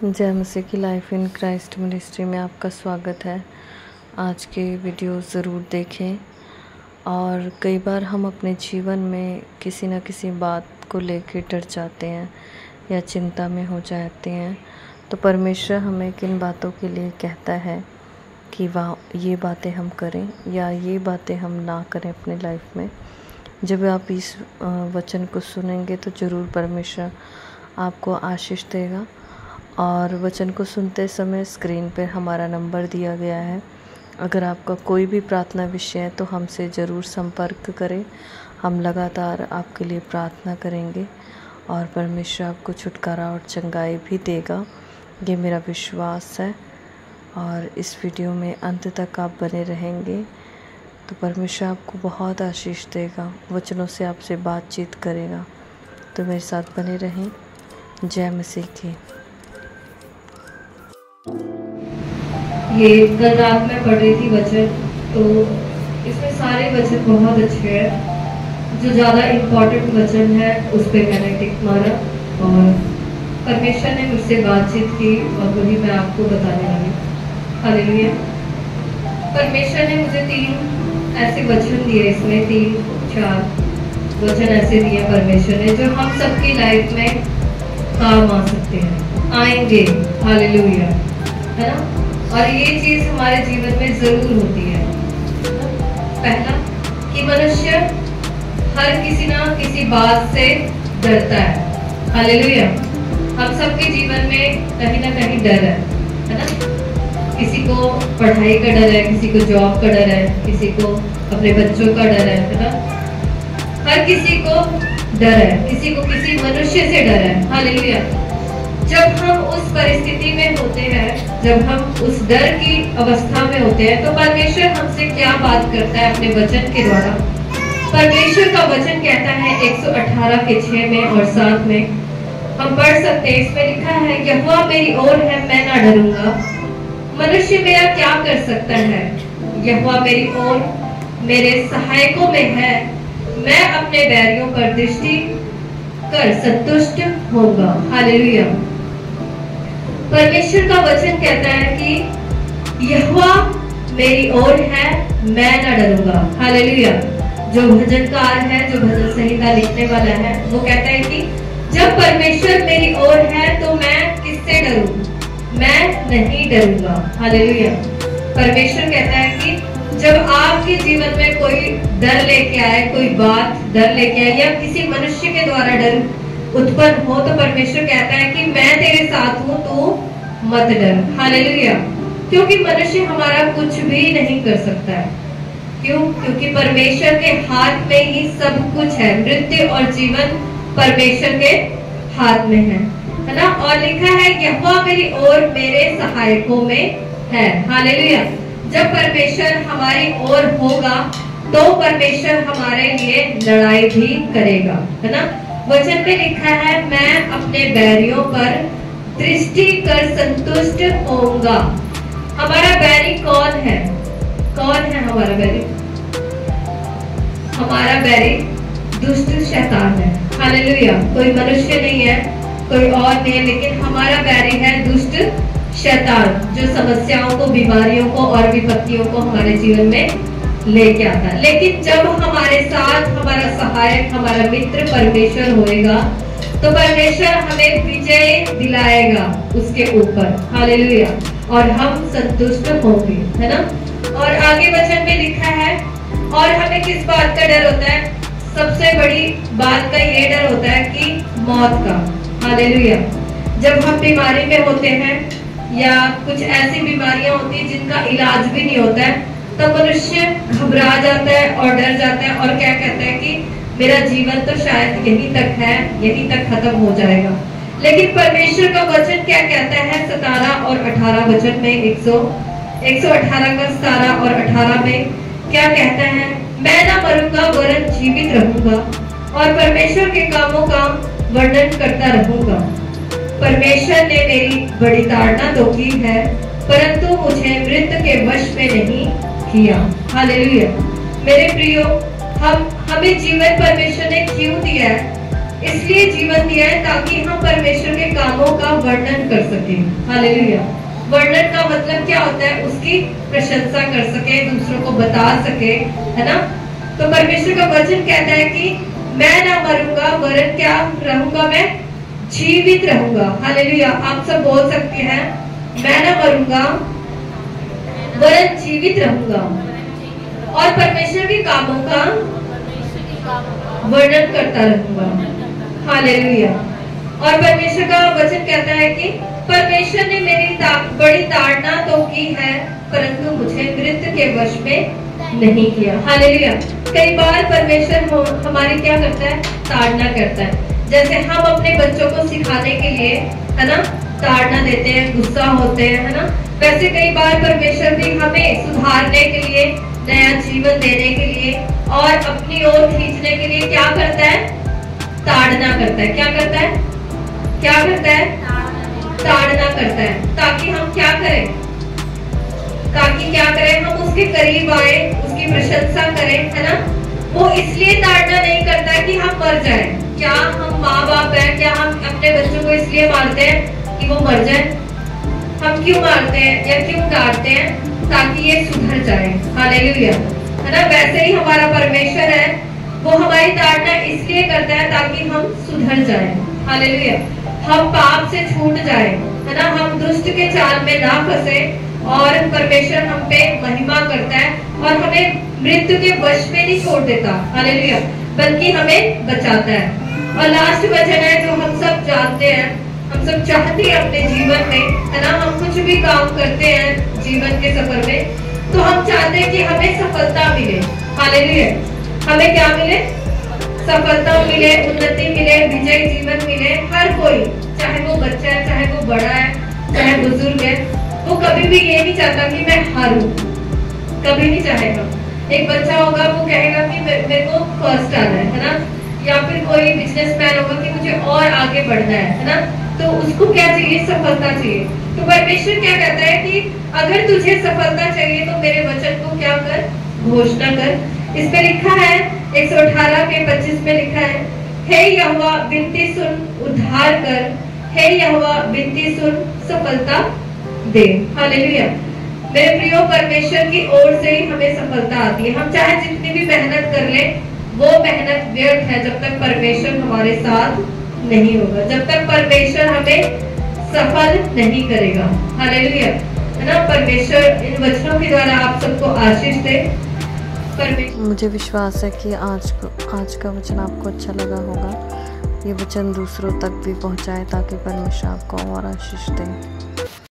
जय मसीह की life in Christ ministry में आपका स्वागत है। आज के वीडियो ज़रूर देखें। और कई बार हम अपने जीवन में किसी न किसी बात को लेकर डर जाते हैं या चिंता में हो जाते हैं, तो परमेश्वर हमें किन बातों के लिए कहता है कि ये बातें हम करें या ये बातें हम ना करें अपने लाइफ में। जब आप इस वचन को सुनेंगे तो ज़रूर परमेश्वर आपको आशीष देगा। और वचन को सुनते समय स्क्रीन पर हमारा नंबर दिया गया है। अगर आपका कोई भी प्रार्थना विषय है तो हमसे ज़रूर संपर्क करें। हम लगातार आपके लिए प्रार्थना करेंगे और परमेश्वर आपको छुटकारा और चंगाई भी देगा, ये मेरा विश्वास है। और इस वीडियो में अंत तक आप बने रहेंगे तो परमेश्वर आपको बहुत आशीष देगा, वचनों से आपसे बातचीत करेगा। तो मेरे साथ बने रहें। जय मसीह की। ये कल रात में पढ़ रही थी वचन, तो इसमें सारे वचन बहुत अच्छे हैं। जो ज़्यादा इम्पोर्टेंट वचन है उस पर मैंने टिक मारा और परमेश्वर ने मुझसे बातचीत की और वही मैं आपको बताने लगी। हालेलुया। परमेश्वर ने मुझे 3 ऐसे वचन दिए, इसमें 3-4 वचन ऐसे दिए परमेश्वर ने जो हम सबकी लाइफ में काम आ सकते हैं, आएंगे। हालेलुया, है ना। और ये चीज हमारे जीवन में जरूर होती है। पहला कि मनुष्य हर किसी ना किसी बात से डरता है। हालेलुया। हम सबके जीवन में कहीं ना कहीं डर है ना। किसी को पढ़ाई का डर है, किसी को जॉब का डर है, किसी को अपने बच्चों का डर है ना। हर किसी को डर है, किसी को किसी मनुष्य से डर है। हालेलुया। जब हम उस परिस्थिति में होते हैं, जब हम उस डर की अवस्था में होते हैं, तो परमेश्वर हमसे क्या बात करता है अपने वचन के द्वारा। परमेश्वर का वचन कहता है 118 के 6 में और 7 में हम पढ़ सकते हैं। इसमें लिखा है, यहोवा मेरी ओर है, मैं ना डरूंगा। मनुष्य मेरा क्या कर सकता है? यहोवा मेरी ओर मेरे सहायकों में है, मैं अपने बैरियों पर दृष्टि कर संतुष्ट होगा। हालेलुया। परमेश्वर का वचन कहता है कि यहोवा मेरी ओर है, मैं न डरूंगा। हालेलुया। जो भजनकार है, जो भजन संहिता लिखने वाला है, वो कहता है कि जब परमेश्वर मेरी ओर है तो मैं किससे डरूं? मैं नहीं डरूंगा। हालेलुया। परमेश्वर कहता है कि जब आपके जीवन में कोई डर लेके आए, कोई बात डर लेके आए या किसी मनुष्य के द्वारा डर उत्पन्न हो, तो परमेश्वर कहता है कि मैं तेरे साथ हूं, तू मत डर। हालेलुया। क्योंकि मनुष्य हमारा कुछ भी नहीं कर सकता है। क्यों? क्योंकि परमेश्वर के हाथ में ही सब कुछ है। मृत्यु और जीवन परमेश्वर के हाथ में है ना। और लिखा है, यहोवा मेरी ओर मेरे सहायकों में है। हालेलुया। जब परमेश्वर हमारी ओर होगा तो परमेश्वर हमारे लिए लड़ाई भी करेगा, है ना। वचन में लिखा है, मैं अपने बैरियों पर दृष्टि कर संतुष्ट होऊंगा। हमारा बैरी कौन है? कौन है हमारा बैरी? हमारा बैरी दुष्ट शैतान है। हालेलुया। कोई मनुष्य नहीं है, कोई और नहीं है, लेकिन हमारा बैरी है दुष्ट शैतान, जो समस्याओं को, बीमारियों को और विपत्तियों को हमारे जीवन में लेके आता है। लेकिन जब हमारे साथ हमारा सहायक, हमारा मित्र परमेश्वर होएगा, तो परमेश्वर हमें विजय दिलाएगा उसके ऊपर। हालेलुया। और हम संतुष्ट होंगे, है ना। और आगे वचन में लिखा है, और हमें किस बात का डर होता है? सबसे बड़ी बात का ये डर होता है कि मौत का। हालेलुया। जब हम बीमारी में होते हैं या कुछ ऐसी बीमारियां होती है जिनका इलाज भी नहीं होता है, तो मनुष्य घबरा जाता है और डर जाता है और क्या कहता है कि मेरा जीवन तो शायद यहीं तक है, यहीं तक खत्म हो जाएगा। लेकिन परमेश्वर का वचन क्या कहता है? 17 और 18 वचन में 118 का 17 और 18 में क्या कहता है? मैं ना मरूंगा वरन जीवित रहूंगा और परमेश्वर के कामों का वर्णन करता रहूंगा। परमेश्वर ने मेरी बड़ी ताड़ना तो की है, परंतु मुझे मृत्यु के वश में नहीं किया। हालेलुया। मेरे प्रियो, हमें जीवन परमेश्वर ने क्यों दिया है? इसलिए जीवन दिया है ताकि हम परमेश्वर के कामों का वर्णन कर सकें। हालेलुया। वर्णन का मतलब क्या होता है? उसकी प्रशंसा कर सके, दूसरों को बता सके, है ना। तो परमेश्वर का वचन कहता है कि मैं ना मरूंगा वरन क्या रहूंगा, मैं जीवित रहूंगा। हालेलुया। आप सब बोल सकते हैं, मैं ना मरूंगा वरन जीवित रहूंगा और परमेश्वर के कामों का वर्णन करता रहूंगा। हालेलुया। और परमेश्वर का वचन कहता है कि परमेश्वर ने मेरी बड़ी ताड़ना तो की है, परंतु मुझे मृत्यु के वश में नहीं किया। हालेलुया। कई बार परमेश्वर हमारी क्या करता है? ताड़ना करता है। जैसे हम अपने बच्चों को सिखाने के लिए, है ना, ताड़ना देते हैं, गुस्सा होते हैं, है ना, वैसे कई बार परमेश्वर भी हमें सुधारने के लिए, नया जीवन देने के लिए और अपनी ओर खींचने के लिए क्या करता है? ताड़ना करता है। क्या करता है? क्या करता है? ताड़ना करता है, ताकि हम क्या करें? ताकि क्या करें? हम उसके करीब आए, उसकी प्रशंसा करें, है ना। वो इसलिए ताड़ना नहीं करता है कि हम मर जाएं। क्या हम माँ बाप हैं? क्या हम अपने बच्चों को इसलिए मारते हैं कि वो मर जाए? हम क्यों मारते हैं या क्यों डांटते हैं? ताकि ये सुधर जाए। हालेलुया, है ना। वैसे ही हमारा परमेश्वर है, वो हमारी ताड़ना इसलिए करता है ताकि हम सुधर जाए। हालेलुया। हम पाप से छूट जाए, है ना, हम दुष्ट के जाल में ना फंसे और परमेश्वर हम पे महिमा करता है और हमें मृत्यु के वश में नहीं छोड़ देता। हालेलुया। बल्कि हमें बचाता है। और लास्ट वचन है जो हम सब जानते हैं, हम सब चाहते हैं अपने जीवन में, है ना, हम कुछ भी काम करते हैं जीवन के सफर में, तो हम चाहते हैं कि हमें सफलता मिले। हालेलुया। हमें क्या मिले? सफलता मिले, उन्नति मिले, विजय जीवन मिले। हर कोई, चाहे वो बच्चा है, चाहे वो बड़ा है, चाहे बुजुर्ग है, वो कभी भी ये नहीं चाहता कि मैं हारूं। कभी नहीं चाहेगा। एक बच्चा होगा वो कहेगा कि मेरे को फर्स्ट आना है ना। या फिर कोई बिजनेसमैन होगा कि मुझे और आगे बढ़ना है ना। तो उसको क्या चाहिए? सफलता चाहिए। तो परमेश्वर क्या कहता है कि अगर तुझे सफलता चाहिए तो मेरे वचन को क्या कर? घोषणा कर। इस पे लिखा है 118 के 25 में लिखा है, हे यहोवा विनती सुन, उद्धार कर, हे यहोवा विनती सुन, सफलता दे। हालेलुया। मेरे प्रियो, परमेश्वर की ओर से ही हमें सफलता आती है। हम चाहे जितनी भी मेहनत कर ले, वो मेहनत व्यर्थ है जब तक परमेश्वर हमारे साथ नहीं होगा, जब तक परमेश्वर हमें सफल नहीं करेगा। हालेलुया, है ना। परमेश्वर इन वचनों के द्वारा आप सबको आशीष दे। मुझे विश्वास है कि आज का वचन आपको अच्छा लगा होगा। ये वचन दूसरों तक भी पहुंचाए ताकि परमेश्वर आपको और आशीष दे।